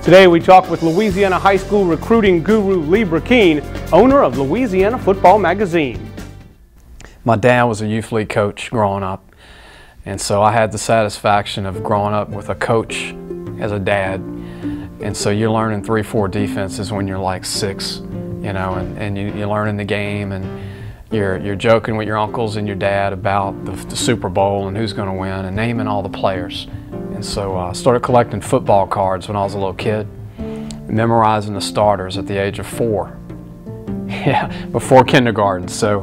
Today we talk with Louisiana high school recruiting guru Lee Burkeen, owner of Louisiana Football Magazine. My dad was a youth league coach growing up, and so I had the satisfaction of growing up with a coach as a dad. And so you're learning 3-4 defenses when you're like 6, you know, and you're learning the game, and you're joking with your uncles and your dad about the Super Bowl and who's going to win and naming all the players. And so I started collecting football cards when I was a little kid, memorizing the starters at the age of 4. Yeah, before kindergarten. So,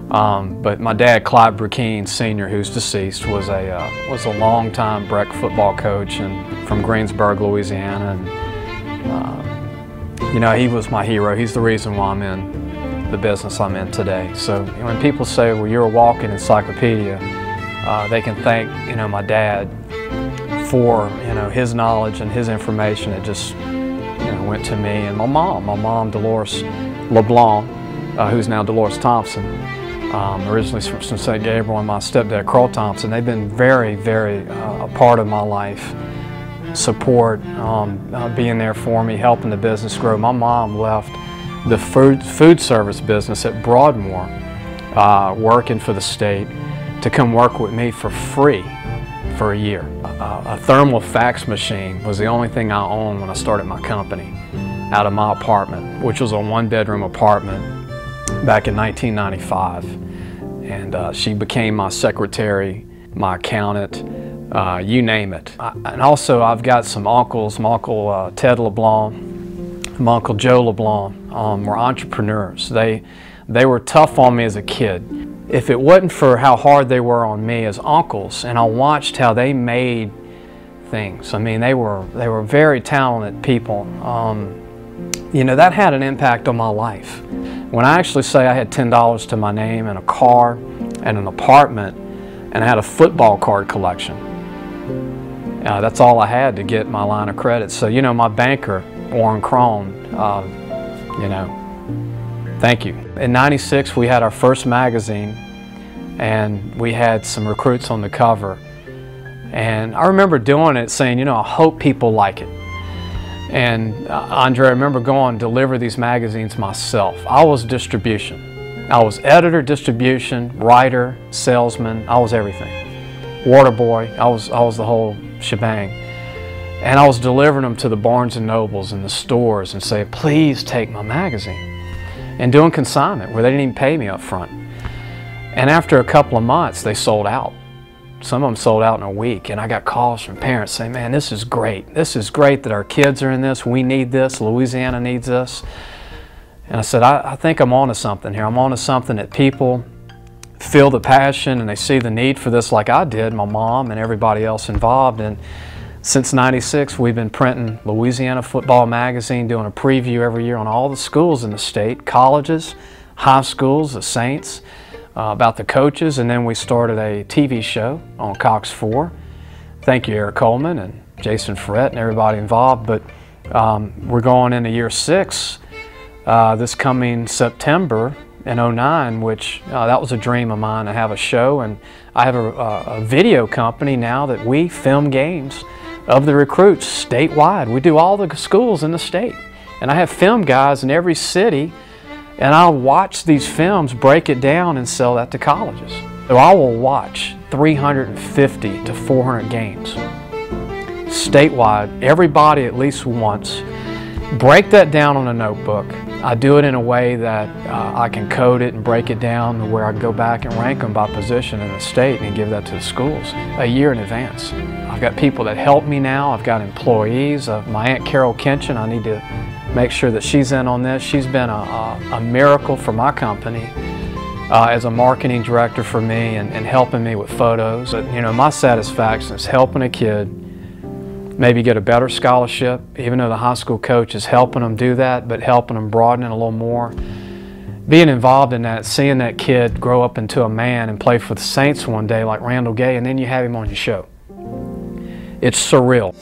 but my dad, Clyde Burkeen Sr., who's deceased, was a long-time Breck football coach and from Greensburg, Louisiana. And you know, he was my hero. He's the reason why I'm in the business I'm in today. So when people say, "Well, you're a walking encyclopedia," they can thank my dad for his knowledge and his information. It just went to me and my mom Dolores LeBlanc, who's now Dolores Thompson, originally from St. Gabriel, and my stepdad Carl Thompson. They've been very, very a part of my life, support, being there for me, helping the business grow. My mom left the food service business at Broadmoor, working for the state, to come work with me for free for a year. A thermal fax machine was the only thing I owned when I started my company out of my apartment, which was a 1-bedroom apartment back in 1995. And she became my secretary, my accountant, you name it. And also I've got some uncles. My uncle Ted LeBlanc, my uncle Joe LeBlanc were entrepreneurs. They were tough on me as a kid. If it wasn't for how hard they were on me as uncles, and I watched how they made things. I mean, they were very talented people. That had an impact on my life. When I actually say I had $10 to my name and a car and an apartment, and I had a football card collection, that's all I had to get my line of credit. So my banker, Warren Crone, thank you. In '96, we had our first magazine, and we had some recruits on the cover. And I remember doing it, saying, I hope people like it. And Andre, I remember going to deliver these magazines myself. I was distribution. I was editor, distribution, writer, salesman. I was everything. Water boy. I was the whole shebang. And I was delivering them to the Barnes and Nobles and the stores and saying, please take my magazine. And doing consignment where they didn't even pay me up front. And after a couple of months, they sold out. Some of them sold out in a week, and I got calls from parents saying, man, this is great. This is great that our kids are in this. We need this. Louisiana needs this. And I said, I think I'm onto something here. I'm onto something that people feel the passion and they see the need for this like I did, my mom and everybody else involved. And since '96, we've been printing Louisiana Football Magazine, doing a preview every year on all the schools in the state, colleges, high schools, the Saints, about the coaches, and then we started a TV show on Cox 4. Thank you, Eric Coleman and Jason Ferret and everybody involved. But we're going into year 6 this coming September in '09, which that was a dream of mine to have a show. And I have a video company now that we film games of the recruits statewide. We do all the schools in the state. And I have film guys in every city, and I'll watch these films, break it down, and sell that to colleges. So I will watch 350 to 400 games statewide, everybody at least once, break that down on a notebook. I do it in a way that I can code it and break it down to where I can go back and rank them by position in the state and give that to the schools a year in advance. I've got people that help me now. I've got employees. My Aunt Carol Kinchin, I need to make sure that she's in on this. She's been a miracle for my company as a marketing director for me and helping me with photos. But, my satisfaction is helping a kid maybe get a better scholarship, even though the high school coach is helping them do that, but helping them broaden it a little more. Being involved in that, seeing that kid grow up into a man and play for the Saints one day like Randall Gay, and then you have him on your show. It's surreal.